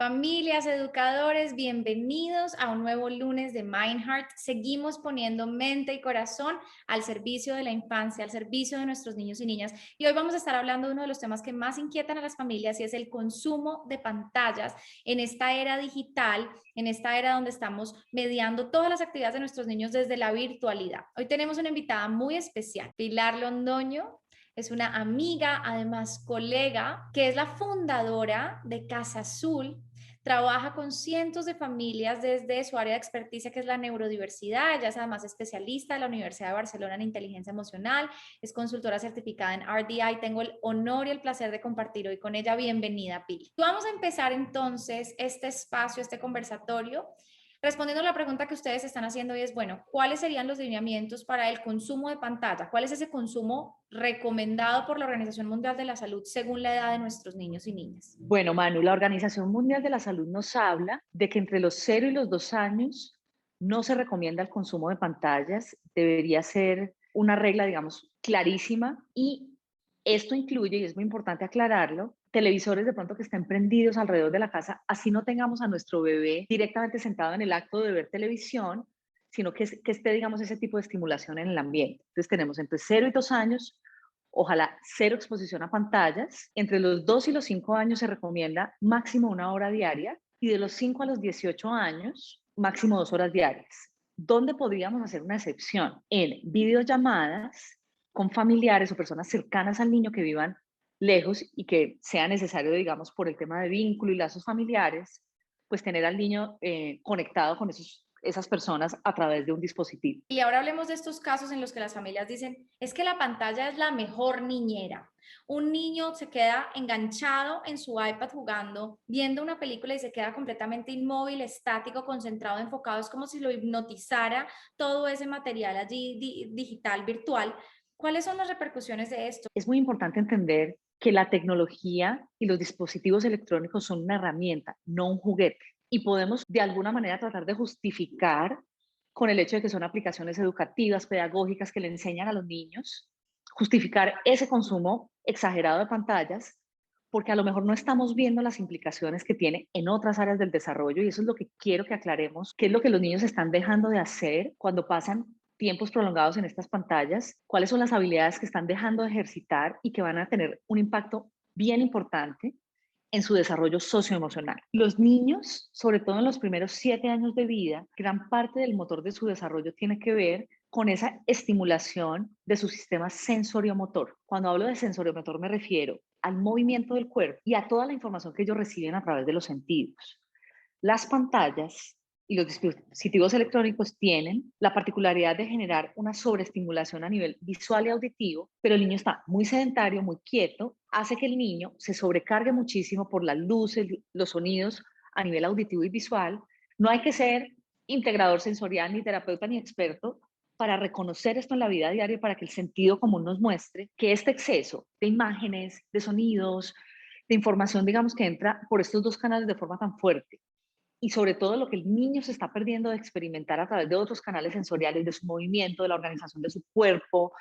Familias, educadores, bienvenidos a un nuevo lunes de MindHeart. Seguimos poniendo mente y corazón al servicio de la infancia, al servicio de nuestros niños y niñas. Y hoy vamos a estar hablando de uno de los temas que más inquietan a las familias y es el consumo de pantallas en esta era digital, en esta era donde estamos mediando todas las actividades de nuestros niños desde la virtualidad. Hoy tenemos una invitada muy especial, Pilar Londoño. Es una amiga, además colega, que es la fundadora de Casa Azul. Trabaja con cientos de familias desde su área de experticia, que es la neurodiversidad. Ella es además especialista de la Universidad de Barcelona en inteligencia emocional. Es consultora certificada en RDI. Tengo el honor y el placer de compartir hoy con ella. Bienvenida, Pili. Vamos a empezar entonces este espacio, este conversatorio, respondiendo a la pregunta que ustedes están haciendo y es, bueno, ¿cuáles serían los lineamientos para el consumo de pantalla? ¿Cuál es ese consumo recomendado por la Organización Mundial de la Salud según la edad de nuestros niños y niñas? Bueno, Manu, la Organización Mundial de la Salud nos habla de que entre los 0 y los 2 años no se recomienda el consumo de pantallas. Debería ser una regla, digamos, clarísima, y esto incluye, y es muy importante aclararlo, televisores de pronto que estén prendidos alrededor de la casa, así no tengamos a nuestro bebé directamente sentado en el acto de ver televisión, sino que esté, digamos, ese tipo de estimulación en el ambiente. Entonces tenemos entre 0 y 2 años. Ojalá cero exposición a pantallas. Entre los 2 y los 5 años se recomienda máximo 1 hora diaria y de los 5 a los 18 años máximo 2 horas diarias. ¿Dónde podríamos hacer una excepción? En videollamadas con familiares o personas cercanas al niño que vivan lejos y que sea necesario, digamos, por el tema de vínculo y lazos familiares, pues tener al niño conectado con esas personas a través de un dispositivo. Y ahora hablemos de estos casos en los que las familias dicen, es que la pantalla es la mejor niñera. Un niño se queda enganchado en su iPad jugando, viendo una película y se queda completamente inmóvil, estático, concentrado, enfocado. Es como si lo hipnotizara todo ese material allí digital, virtual. ¿Cuáles son las repercusiones de esto? Es muy importante entender que la tecnología y los dispositivos electrónicos son una herramienta, no un juguete. Y podemos de alguna manera tratar de justificar con el hecho de que son aplicaciones educativas, pedagógicas que le enseñan a los niños, justificar ese consumo exagerado de pantallas, porque a lo mejor no estamos viendo las implicaciones que tiene en otras áreas del desarrollo, y eso es lo que quiero que aclaremos, qué es lo que los niños están dejando de hacer cuando pasan tiempos prolongados en estas pantallas, cuáles son las habilidades que están dejando de ejercitar y que van a tener un impacto bien importante en su desarrollo socioemocional. Los niños, sobre todo en los primeros 7 años de vida, gran parte del motor de su desarrollo tiene que ver con esa estimulación de su sistema sensoriomotor. Cuando hablo de sensoriomotor me refiero al movimiento del cuerpo y a toda la información que ellos reciben a través de los sentidos. Las pantallas y los dispositivos electrónicos tienen la particularidad de generar una sobreestimulación a nivel visual y auditivo, pero el niño está muy sedentario, muy quieto, hace que el niño se sobrecargue muchísimo por las luces, los sonidos a nivel auditivo y visual. No hay que ser integrador sensorial, ni terapeuta, ni experto para reconocer esto en la vida diaria, para que el sentido común nos muestre que este exceso de imágenes, de sonidos, de información, digamos, que entra por estos dos canales de forma tan fuerte, y sobre todo lo que el niño se está perdiendo de experimentar a través de otros canales sensoriales, de su movimiento, de la organización de su cuerpo,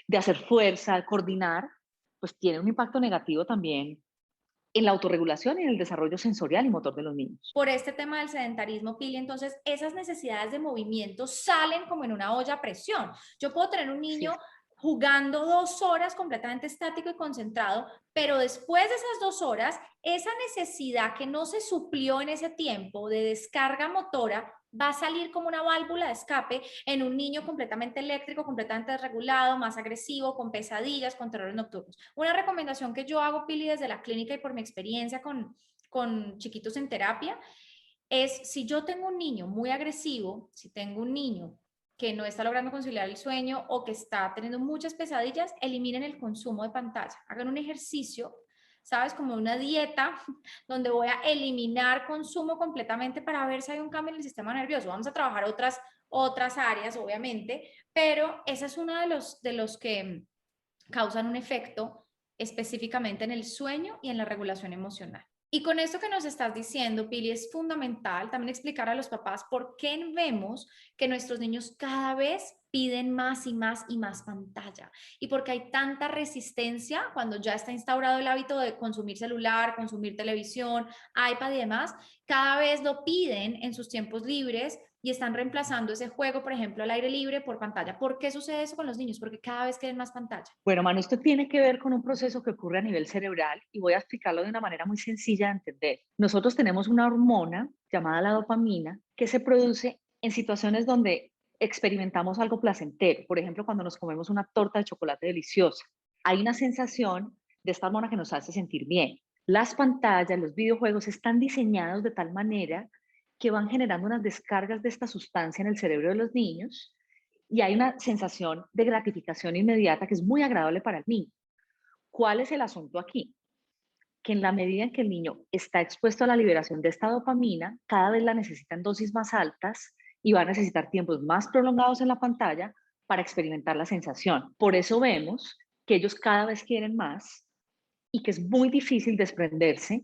de hacer fuerza, de coordinar, pues tiene un impacto negativo también en la autorregulación y en el desarrollo sensorial y motor de los niños. Por este tema del sedentarismo, Pili, entonces esas necesidades de movimiento salen como en una olla a presión. Yo puedo tener un Sí, niño jugando 2 horas completamente estático y concentrado, pero después de esas 2 horas, esa necesidad que no se suplió en ese tiempo de descarga motora va a salir como una válvula de escape en un niño completamente eléctrico, completamente desregulado, más agresivo, con pesadillas, con terrores nocturnos. Una recomendación que yo hago, Pili, desde la clínica y por mi experiencia con chiquitos en terapia, es si yo tengo un niño muy agresivo, si tengo un niño que no está logrando conciliar el sueño o que está teniendo muchas pesadillas, eliminen el consumo de pantalla. Hagan un ejercicio, ¿sabes? Como una dieta donde voy a eliminar consumo completamente para ver si hay un cambio en el sistema nervioso. Vamos a trabajar otras áreas, obviamente, pero esa es una de los que causan un efecto específicamente en el sueño y en la regulación emocional. Y con esto que nos estás diciendo, Pili, es fundamental también explicar a los papás por qué vemos que nuestros niños cada vez piden más y más y más pantalla. Y porque hay tanta resistencia cuando ya está instaurado el hábito de consumir celular, consumir televisión, iPad y demás, cada vez lo piden en sus tiempos libres y están reemplazando ese juego, por ejemplo, al aire libre por pantalla. ¿Por qué sucede eso con los niños? Porque cada vez quieren más pantalla. Bueno, Manu, esto tiene que ver con un proceso que ocurre a nivel cerebral y voy a explicarlo de una manera muy sencilla de entender. Nosotros tenemos una hormona llamada la dopamina que se produce en situaciones donde experimentamos algo placentero. Por ejemplo, cuando nos comemos una torta de chocolate deliciosa. Hay una sensación de esta hormona que nos hace sentir bien. Las pantallas, los videojuegos están diseñados de tal manera que van generando unas descargas de esta sustancia en el cerebro de los niños y hay una sensación de gratificación inmediata que es muy agradable para el niño. ¿Cuál es el asunto aquí? Que en la medida en que el niño está expuesto a la liberación de esta dopamina, cada vez la necesita en dosis más altas y va a necesitar tiempos más prolongados en la pantalla para experimentar la sensación. Por eso vemos que ellos cada vez quieren más y que es muy difícil desprenderse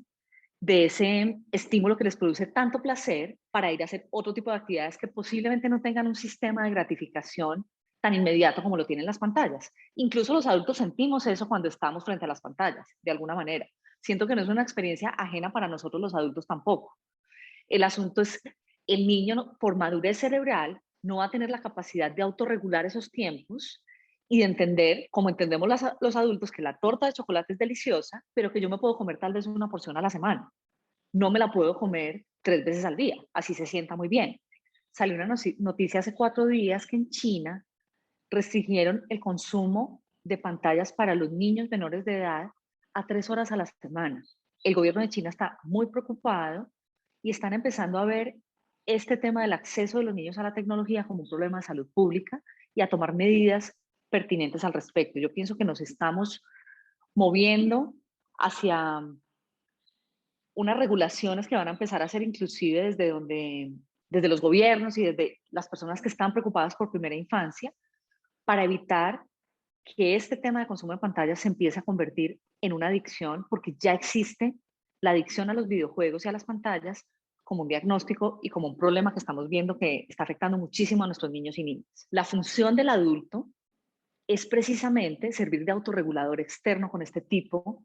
de ese estímulo que les produce tanto placer para ir a hacer otro tipo de actividades que posiblemente no tengan un sistema de gratificación tan inmediato como lo tienen las pantallas. Incluso los adultos sentimos eso cuando estamos frente a las pantallas, de alguna manera. Siento que no es una experiencia ajena para nosotros los adultos tampoco. El asunto es, el niño por madurez cerebral no va a tener la capacidad de autorregular esos tiempos y de entender, como entendemos los adultos, que la torta de chocolate es deliciosa, pero que yo me puedo comer tal vez una porción a la semana. No me la puedo comer 3 veces al día, así se sienta muy bien. Salió una noticia hace 4 días que en China restringieron el consumo de pantallas para los niños menores de edad a 3 horas a la semana. El gobierno de China está muy preocupado y están empezando a ver este tema del acceso de los niños a la tecnología como un problema de salud pública y a tomar medidas pertinentes al respecto. Yo pienso que nos estamos moviendo hacia unas regulaciones que van a empezar a ser inclusive desde los gobiernos y desde las personas que están preocupadas por primera infancia, para evitar que este tema de consumo de pantallas se empiece a convertir en una adicción, porque ya existe la adicción a los videojuegos y a las pantallas como un diagnóstico y como un problema que estamos viendo que está afectando muchísimo a nuestros niños y niñas. La función del adulto es precisamente servir de autorregulador externo con este tipo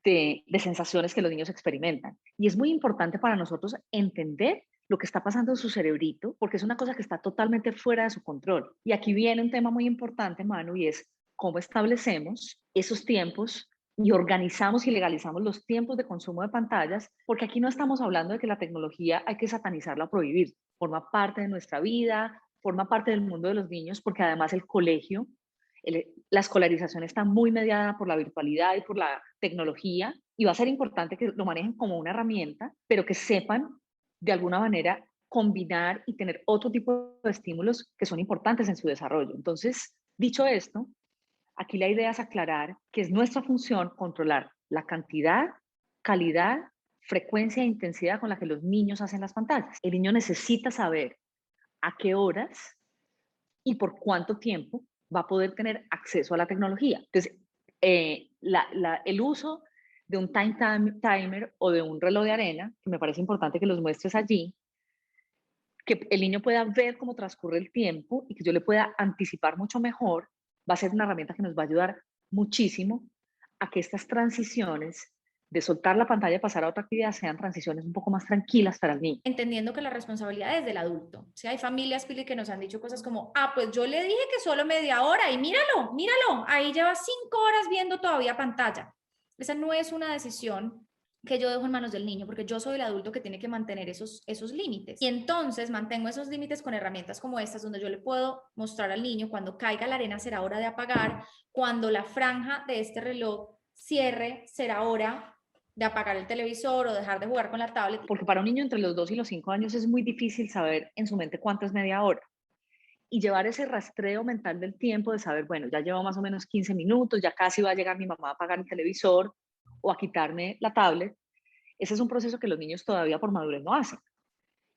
de sensaciones que los niños experimentan. Y es muy importante para nosotros entender lo que está pasando en su cerebrito, porque es una cosa que está totalmente fuera de su control. Y aquí viene un tema muy importante, Manu, y es cómo establecemos esos tiempos y organizamos y legalizamos los tiempos de consumo de pantallas, porque aquí no estamos hablando de que la tecnología hay que satanizarla o prohibir. Forma parte de nuestra vida, forma parte del mundo de los niños, porque además el colegio, la escolarización está muy mediada por la virtualidad y por la tecnología y va a ser importante que lo manejen como una herramienta, pero que sepan de alguna manera combinar y tener otro tipo de estímulos que son importantes en su desarrollo. Entonces, dicho esto, aquí la idea es aclarar que es nuestra función controlar la cantidad, calidad, frecuencia e intensidad con la que los niños hacen las pantallas. El niño necesita saber a qué horas y por cuánto tiempo va a poder tener acceso a la tecnología. Entonces, el uso de un timer o de un reloj de arena, que me parece importante que los muestres allí, que el niño pueda ver cómo transcurre el tiempo y que yo le pueda anticipar mucho mejor, va a ser una herramienta que nos va a ayudar muchísimo a que estas transiciones de soltar la pantalla y pasar a otra actividad sean transiciones un poco más tranquilas para el niño. Entendiendo que la responsabilidad es del adulto. Si hay familias, Pili, que nos han dicho cosas como, ah, pues yo le dije que solo media hora y míralo, míralo, ahí lleva 5 horas viendo todavía pantalla. Esa no es una decisión que yo dejo en manos del niño, porque yo soy el adulto que tiene que mantener esos límites. Y entonces mantengo esos límites con herramientas como estas, donde yo le puedo mostrar al niño cuando caiga la arena será hora de apagar, cuando la franja de este reloj cierre será hora de apagar el televisor o dejar de jugar con la tablet. Porque para un niño entre los 2 y los 5 años es muy difícil saber en su mente cuánto es media hora. Y llevar ese rastreo mental del tiempo de saber, bueno, ya llevo más o menos 15 minutos, ya casi va a llegar mi mamá a apagar el televisor o a quitarme la tablet. Ese es un proceso que los niños todavía por madurez no hacen.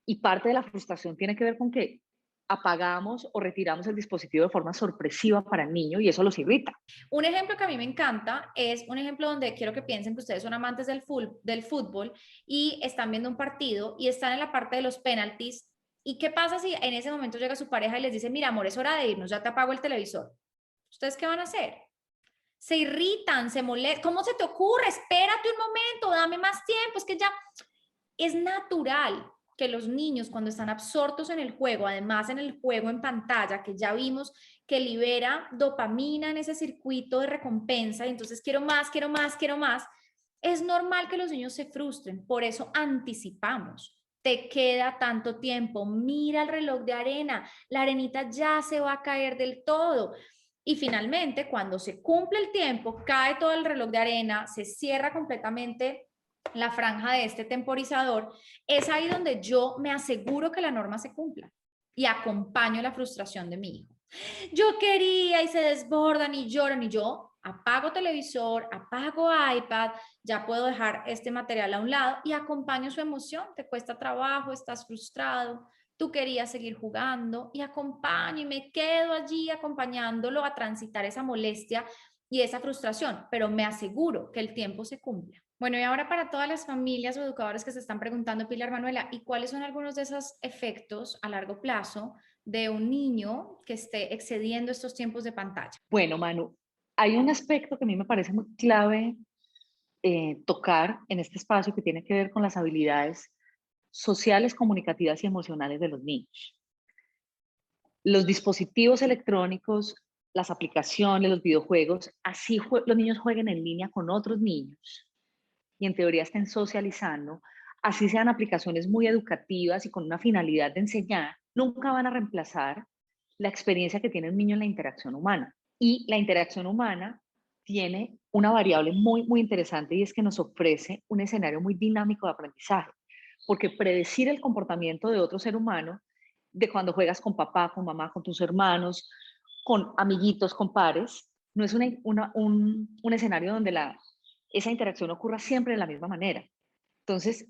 Y parte de la frustración tiene que ver con que apagamos o retiramos el dispositivo de forma sorpresiva para el niño y eso los irrita. Un ejemplo que a mí me encanta es un ejemplo donde quiero que piensen que ustedes son amantes del fútbol y están viendo un partido y están en la parte de los penaltis ¿Y qué pasa si en ese momento llega su pareja y les dice, mira, amor, es hora de irnos, ya te apago el televisor? ¿Ustedes qué van a hacer? Se irritan, se molestan. ¿Cómo se te ocurre? Espérate un momento, dame más tiempo. Es que ya es natural que los niños cuando están absortos en el juego, además en el juego en pantalla, que ya vimos que libera dopamina en ese circuito de recompensa, y entonces quiero más, quiero más, quiero más, es normal que los niños se frustren. Por eso anticipamos. Te queda tanto tiempo, mira el reloj de arena, la arenita ya se va a caer del todo. Y finalmente, cuando se cumple el tiempo, cae todo el reloj de arena, se cierra completamente la franja de este temporizador, es ahí donde yo me aseguro que la norma se cumpla y acompaño la frustración de mi hijo. Yo quería y se desbordan y lloran y yo apago televisor, apago iPad, ya puedo dejar este material a un lado y acompaño su emoción. Te cuesta trabajo, estás frustrado, tú querías seguir jugando y acompaño y me quedo allí acompañándolo a transitar esa molestia y esa frustración, pero me aseguro que el tiempo se cumpla. Bueno, y ahora para todas las familias o educadores que se están preguntando, Pilar, Manuela, ¿y cuáles son algunos de esos efectos a largo plazo de un niño que esté excediendo estos tiempos de pantalla? Bueno, Manu, hay un aspecto que a mí me parece muy clave tocar en este espacio que tiene que ver con las habilidades sociales, comunicativas y emocionales de los niños. Los dispositivos electrónicos, las aplicaciones, los videojuegos, así los niños jueguen en línea con otros niños y en teoría estén socializando, así sean aplicaciones muy educativas y con una finalidad de enseñar, nunca van a reemplazar la experiencia que tiene un niño en la interacción humana. Y la interacción humana tiene una variable muy, muy interesante y es que nos ofrece un escenario muy dinámico de aprendizaje, porque predecir el comportamiento de otro ser humano, de cuando juegas con papá, con mamá, con tus hermanos, con amiguitos, con pares, no es un escenario donde esa interacción ocurra siempre de la misma manera. Entonces,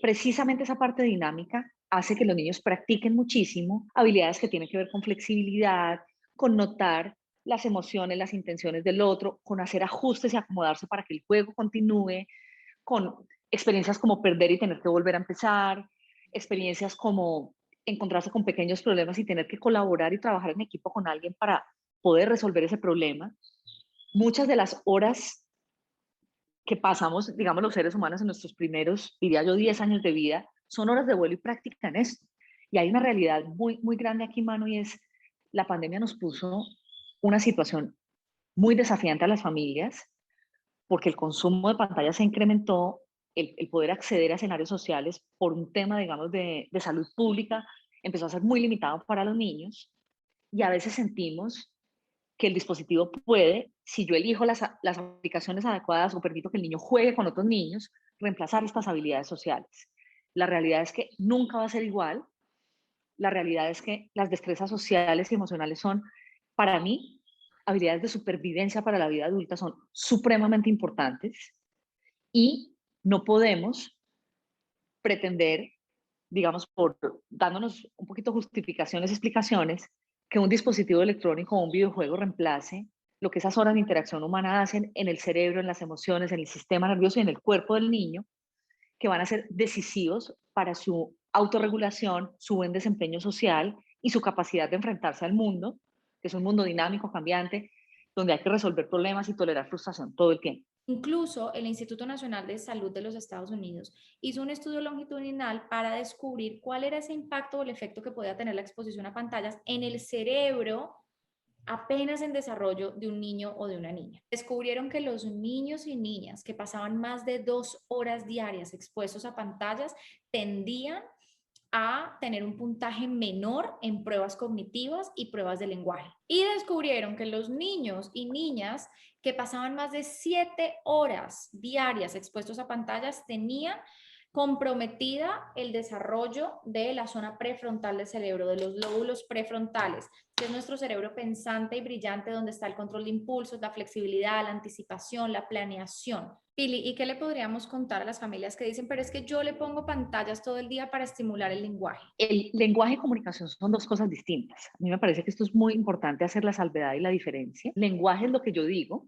precisamente esa parte dinámica hace que los niños practiquen muchísimo habilidades que tienen que ver con flexibilidad, con notar las emociones, las intenciones del otro, con hacer ajustes y acomodarse para que el juego continúe, con experiencias como perder y tener que volver a empezar, experiencias como encontrarse con pequeños problemas y tener que colaborar y trabajar en equipo con alguien para poder resolver ese problema. Muchas de las horas que pasamos, digamos, los seres humanos en nuestros primeros, diría yo, 10 años de vida, son horas de vuelo y práctica en esto. Y hay una realidad muy, muy grande aquí, Manu, y es la pandemia nos puso una situación muy desafiante a las familias porque el consumo de pantallas se incrementó, el poder acceder a escenarios sociales por un tema, digamos, de salud pública empezó a ser muy limitado para los niños y a veces sentimos que el dispositivo puede, si yo elijo las aplicaciones adecuadas o permito que el niño juegue con otros niños, reemplazar estas habilidades sociales. La realidad es que nunca va a ser igual. La realidad es que las destrezas sociales y emocionales son, para mí, habilidades de supervivencia para la vida adulta, son supremamente importantes y no podemos pretender, digamos, por dándonos un poquito justificaciones, explicaciones, que un dispositivo electrónico o un videojuego reemplace lo que esas horas de interacción humana hacen en el cerebro, en las emociones, en el sistema nervioso y en el cuerpo del niño, que van a ser decisivos para su autorregulación, su buen desempeño social y su capacidad de enfrentarse al mundo, que es un mundo dinámico, cambiante, donde hay que resolver problemas y tolerar frustración todo el tiempo. Incluso el Instituto Nacional de Salud de los Estados Unidos hizo un estudio longitudinal para descubrir cuál era ese impacto o el efecto que podía tener la exposición a pantallas en el cerebro apenas en desarrollo de un niño o de una niña. Descubrieron que los niños y niñas que pasaban más de 2 horas diarias expuestos a pantallas tendían a tener un puntaje menor en pruebas cognitivas y pruebas de lenguaje. Y descubrieron que los niños y niñas que pasaban más de 7 horas diarias expuestos a pantallas tenían comprometida el desarrollo de la zona prefrontal del cerebro, de los lóbulos prefrontales, que es nuestro cerebro pensante y brillante, donde está el control de impulsos, la flexibilidad, la anticipación, la planeación. Pili, ¿y qué le podríamos contar a las familias que dicen, pero es que yo le pongo pantallas todo el día para estimular el lenguaje? El lenguaje y comunicación son dos cosas distintas. A mí me parece que esto es muy importante hacer la salvedad y la diferencia. Lenguaje es lo que yo digo,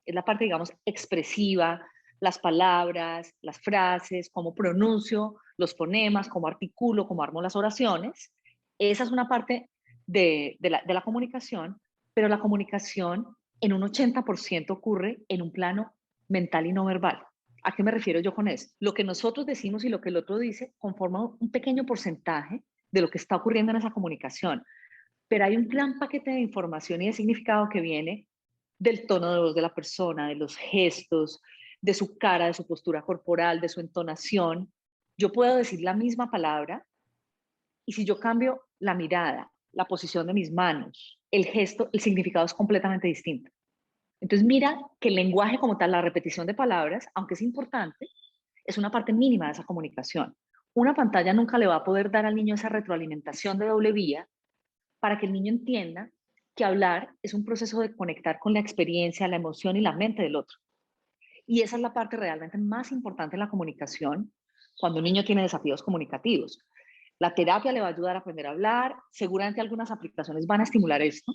es la parte, digamos, expresiva, las palabras, las frases, cómo pronuncio los fonemas, cómo articulo, cómo armo las oraciones. Esa es una parte de la comunicación, pero la comunicación en un 80% ocurre en un plano mental y no verbal. ¿A qué me refiero yo con eso? Lo que nosotros decimos y lo que el otro dice conforma un pequeño porcentaje de lo que está ocurriendo en esa comunicación, pero hay un gran paquete de información y de significado que viene del tono de voz de la persona, de los gestos, de su cara, de su postura corporal, de su entonación. Yo puedo decir la misma palabra y si yo cambio la mirada, la posición de mis manos, el gesto, el significado es completamente distinto. Entonces mira que el lenguaje como tal, la repetición de palabras, aunque es importante, es una parte mínima de esa comunicación. Una pantalla nunca le va a poder dar al niño esa retroalimentación de doble vía para que el niño entienda que hablar es un proceso de conectar con la experiencia, la emoción y la mente del otro. Y esa es la parte realmente más importante en la comunicación cuando un niño tiene desafíos comunicativos. La terapia le va a ayudar a aprender a hablar, seguramente algunas aplicaciones van a estimular esto,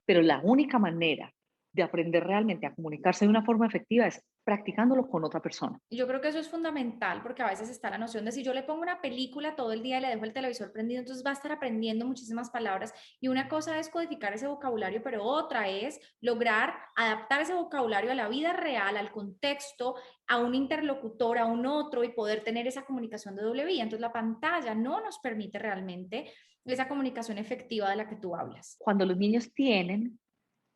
pero la única manera de aprender realmente a comunicarse de una forma efectiva es practicándolo con otra persona. Y yo creo que eso es fundamental porque a veces está la noción de si yo le pongo una película todo el día y le dejo el televisor prendido, entonces va a estar aprendiendo muchísimas palabras y una cosa es codificar ese vocabulario, pero otra es lograr adaptar ese vocabulario a la vida real, al contexto, a un interlocutor, a un otro y poder tener esa comunicación de doble vía. Entonces la pantalla no nos permite realmente esa comunicación efectiva de la que tú hablas. Cuando los niños tienen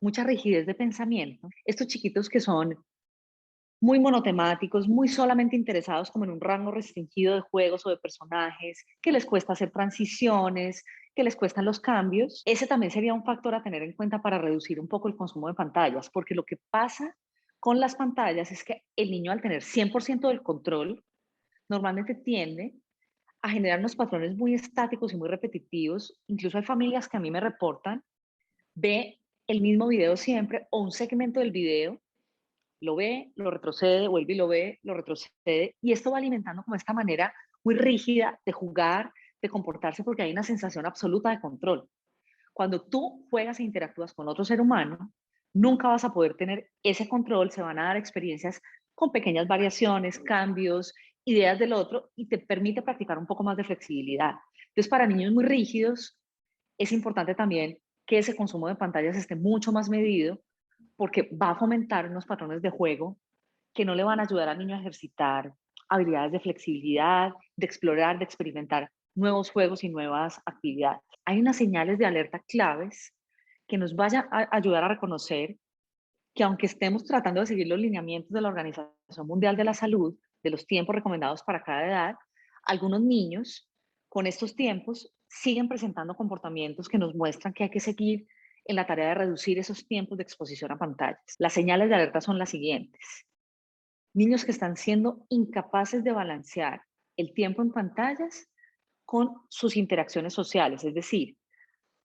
mucha rigidez de pensamiento, estos chiquitos que son muy monotemáticos, muy solamente interesados como en un rango restringido de juegos o de personajes, que les cuesta hacer transiciones, que les cuestan los cambios. Ese también sería un factor a tener en cuenta para reducir un poco el consumo de pantallas, porque lo que pasa con las pantallas es que el niño al tener 100% del control, normalmente tiende a generar unos patrones muy estáticos y muy repetitivos. Incluso hay familias que a mí me reportan, ve el mismo video siempre o un segmento del video, lo ve, lo retrocede, vuelve y lo ve, lo retrocede, y esto va alimentando como esta manera muy rígida de jugar, de comportarse, porque hay una sensación absoluta de control. Cuando tú juegas e interactúas con otro ser humano, nunca vas a poder tener ese control, se van a dar experiencias con pequeñas variaciones, cambios, ideas del otro, y te permite practicar un poco más de flexibilidad. Entonces, para niños muy rígidos, es importante también que ese consumo de pantallas esté mucho más medido, porque va a fomentar unos patrones de juego que no le van a ayudar al niño a ejercitar habilidades de flexibilidad, de explorar, de experimentar nuevos juegos y nuevas actividades. Hay unas señales de alerta claves que nos vayan a ayudar a reconocer que aunque estemos tratando de seguir los lineamientos de la Organización Mundial de la Salud, de los tiempos recomendados para cada edad, algunos niños con estos tiempos siguen presentando comportamientos que nos muestran que hay que seguir en la tarea de reducir esos tiempos de exposición a pantallas. Las señales de alerta son las siguientes. Niños que están siendo incapaces de balancear el tiempo en pantallas con sus interacciones sociales, es decir,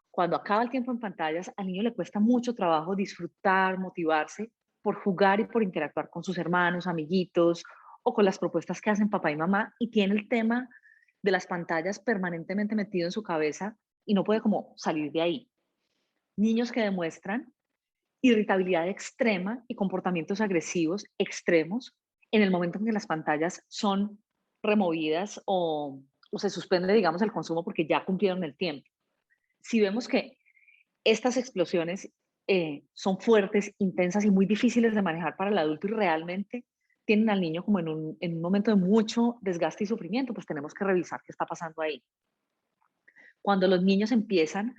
cuando acaba el tiempo en pantallas, al niño le cuesta mucho trabajo disfrutar, motivarse por jugar y por interactuar con sus hermanos, amiguitos o con las propuestas que hacen papá y mamá, y tiene el tema de las pantallas permanentemente metido en su cabeza y no puede como salir de ahí. Niños que demuestran irritabilidad extrema y comportamientos agresivos extremos en el momento en que las pantallas son removidas o se suspende, digamos, el consumo porque ya cumplieron el tiempo. Si vemos que estas explosiones son fuertes, intensas y muy difíciles de manejar para el adulto y realmente tienen al niño como en un momento de mucho desgaste y sufrimiento, pues tenemos que revisar qué está pasando ahí. Cuando los niños empiezan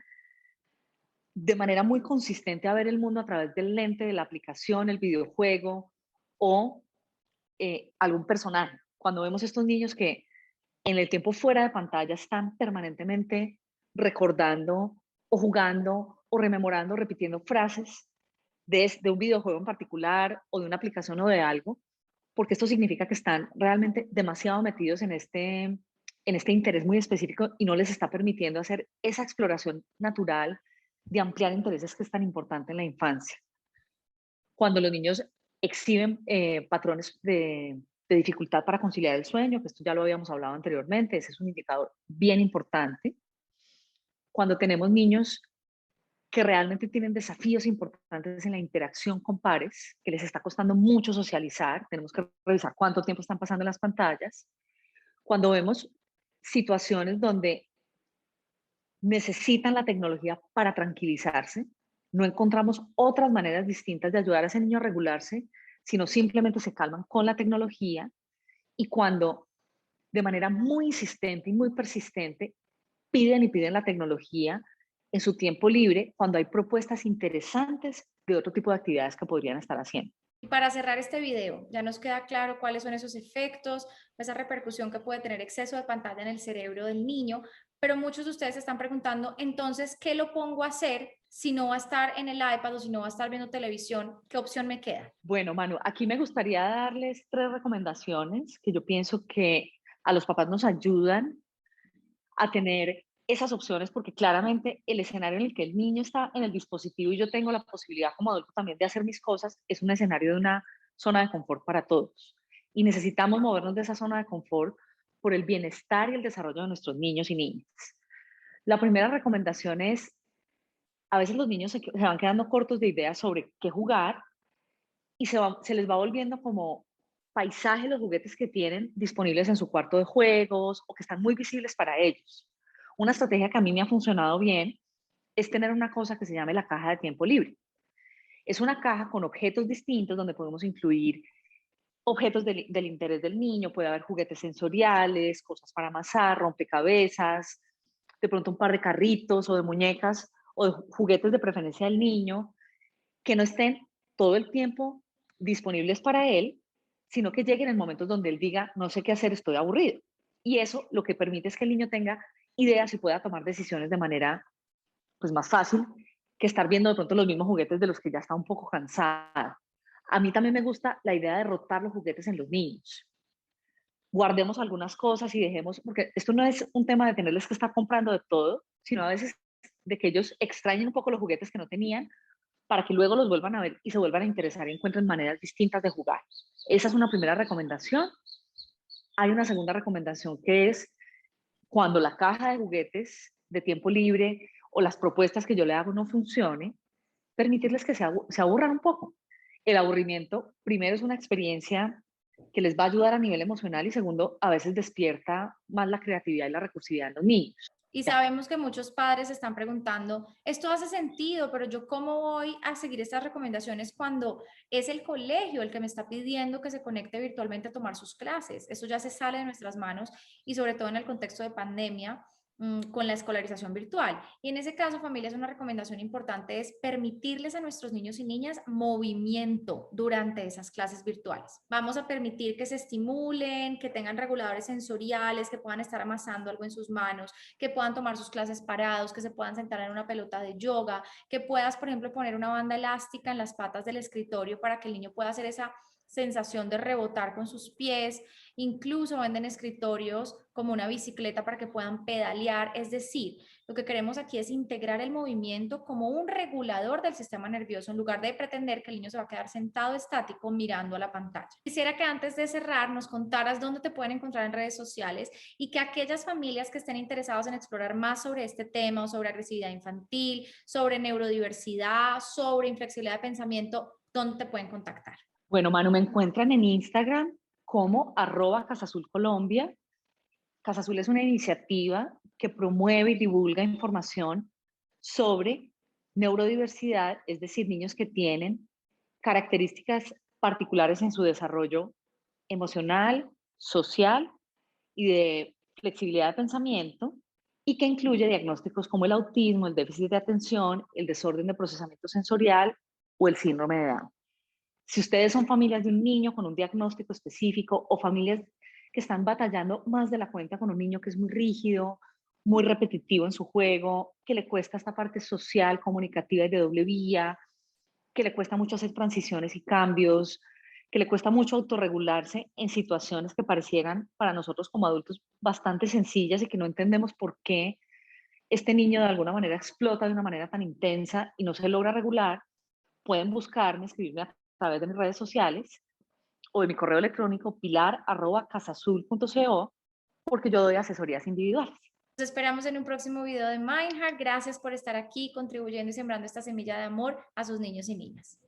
de manera muy consistente a ver el mundo a través del lente de la aplicación, el videojuego o algún personaje. Cuando vemos estos niños que en el tiempo fuera de pantalla están permanentemente recordando o jugando o rememorando, repitiendo frases de un videojuego en particular o de una aplicación o de algo, porque esto significa que están realmente demasiado metidos en este interés muy específico y no les está permitiendo hacer esa exploración natural de ampliar intereses que es tan importante en la infancia. Cuando los niños exhiben patrones de dificultad para conciliar el sueño, que esto ya lo habíamos hablado anteriormente, ese es un indicador bien importante. Cuando tenemos niños que realmente tienen desafíos importantes en la interacción con pares, que les está costando mucho socializar, tenemos que revisar cuánto tiempo están pasando en las pantallas. Cuando vemos situaciones donde necesitan la tecnología para tranquilizarse, no encontramos otras maneras distintas de ayudar a ese niño a regularse, sino simplemente se calman con la tecnología. Y cuando de manera muy insistente y muy persistente piden y piden la tecnología en su tiempo libre, cuando hay propuestas interesantes de otro tipo de actividades que podrían estar haciendo. Y para cerrar este video, ya nos queda claro cuáles son esos efectos, esa repercusión que puede tener exceso de pantalla en el cerebro del niño, pero muchos de ustedes se están preguntando, entonces, ¿qué lo pongo a hacer si no va a estar en el iPad o si no va a estar viendo televisión? ¿Qué opción me queda? Bueno, Manu, aquí me gustaría darles 3 recomendaciones que yo pienso que a los papás nos ayudan a tener esas opciones, porque claramente el escenario en el que el niño está en el dispositivo y yo tengo la posibilidad como adulto también de hacer mis cosas, es un escenario de una zona de confort para todos. Y necesitamos movernos de esa zona de confort por el bienestar y el desarrollo de nuestros niños y niñas. La primera recomendación es, a veces los niños se van quedando cortos de ideas sobre qué jugar y se les va volviendo como paisaje los juguetes que tienen disponibles en su cuarto de juegos o que están muy visibles para ellos. Una estrategia que a mí me ha funcionado bien es tener una cosa que se llame la caja de tiempo libre. Es una caja con objetos distintos donde podemos incluir objetos del interés del niño, puede haber juguetes sensoriales, cosas para amasar, rompecabezas, de pronto un par de carritos o de muñecas o de juguetes de preferencia del niño que no estén todo el tiempo disponibles para él, sino que lleguen en momentos donde él diga, no sé qué hacer, estoy aburrido. Y eso lo que permite es que el niño tenga ideas y pueda tomar decisiones de manera pues más fácil que estar viendo de pronto los mismos juguetes de los que ya está un poco cansada. A mí también me gusta la idea de rotar los juguetes en los niños. Guardemos algunas cosas y dejemos, porque esto no es un tema de tenerles que estar comprando de todo, sino a veces de que ellos extrañen un poco los juguetes que no tenían para que luego los vuelvan a ver y se vuelvan a interesar y encuentren maneras distintas de jugar. Esa es una primera recomendación. Hay una segunda recomendación que es cuando la caja de juguetes de tiempo libre o las propuestas que yo le hago no funcione, permitirles que se aburran un poco. El aburrimiento, primero, es una experiencia que les va a ayudar a nivel emocional y segundo, a veces despierta más la creatividad y la recursividad en los niños. Y sabemos que muchos padres se están preguntando, esto hace sentido, pero yo cómo voy a seguir estas recomendaciones cuando es el colegio el que me está pidiendo que se conecte virtualmente a tomar sus clases. Eso ya se sale de nuestras manos y sobre todo en el contexto de pandemia con la escolarización virtual. Y en ese caso, familias, una recomendación importante es permitirles a nuestros niños y niñas movimiento durante esas clases virtuales. Vamos a permitir que se estimulen, que tengan reguladores sensoriales, que puedan estar amasando algo en sus manos, que puedan tomar sus clases parados, que se puedan sentar en una pelota de yoga, que puedas, por ejemplo, poner una banda elástica en las patas del escritorio para que el niño pueda hacer esa sensación de rebotar con sus pies. Incluso venden escritorios como una bicicleta para que puedan pedalear. Es decir, lo que queremos aquí es integrar el movimiento como un regulador del sistema nervioso en lugar de pretender que el niño se va a quedar sentado estático mirando a la pantalla. Quisiera que antes de cerrar nos contaras dónde te pueden encontrar en redes sociales y que aquellas familias que estén interesadas en explorar más sobre este tema o sobre agresividad infantil, sobre neurodiversidad, sobre inflexibilidad de pensamiento, ¿dónde te pueden contactar? Bueno, Manu, me encuentran en Instagram como @CasaAzulColombia. Casa Azul es una iniciativa que promueve y divulga información sobre neurodiversidad, es decir, niños que tienen características particulares en su desarrollo emocional, social y de flexibilidad de pensamiento, y que incluye diagnósticos como el autismo, el déficit de atención, el desorden de procesamiento sensorial o el síndrome de Down. Si ustedes son familias de un niño con un diagnóstico específico o familias que están batallando más de la cuenta con un niño que es muy rígido, muy repetitivo en su juego, que le cuesta esta parte social, comunicativa y de doble vía, que le cuesta mucho hacer transiciones y cambios, que le cuesta mucho autorregularse en situaciones que parecieran para nosotros como adultos bastante sencillas y que no entendemos por qué este niño de alguna manera explota de una manera tan intensa y no se logra regular, pueden buscarme, escribirme a través de mis redes sociales o de mi correo electrónico pilar@casazul.co porque yo doy asesorías individuales. Nos esperamos en un próximo video de Mindheart. Gracias por estar aquí contribuyendo y sembrando esta semilla de amor a sus niños y niñas.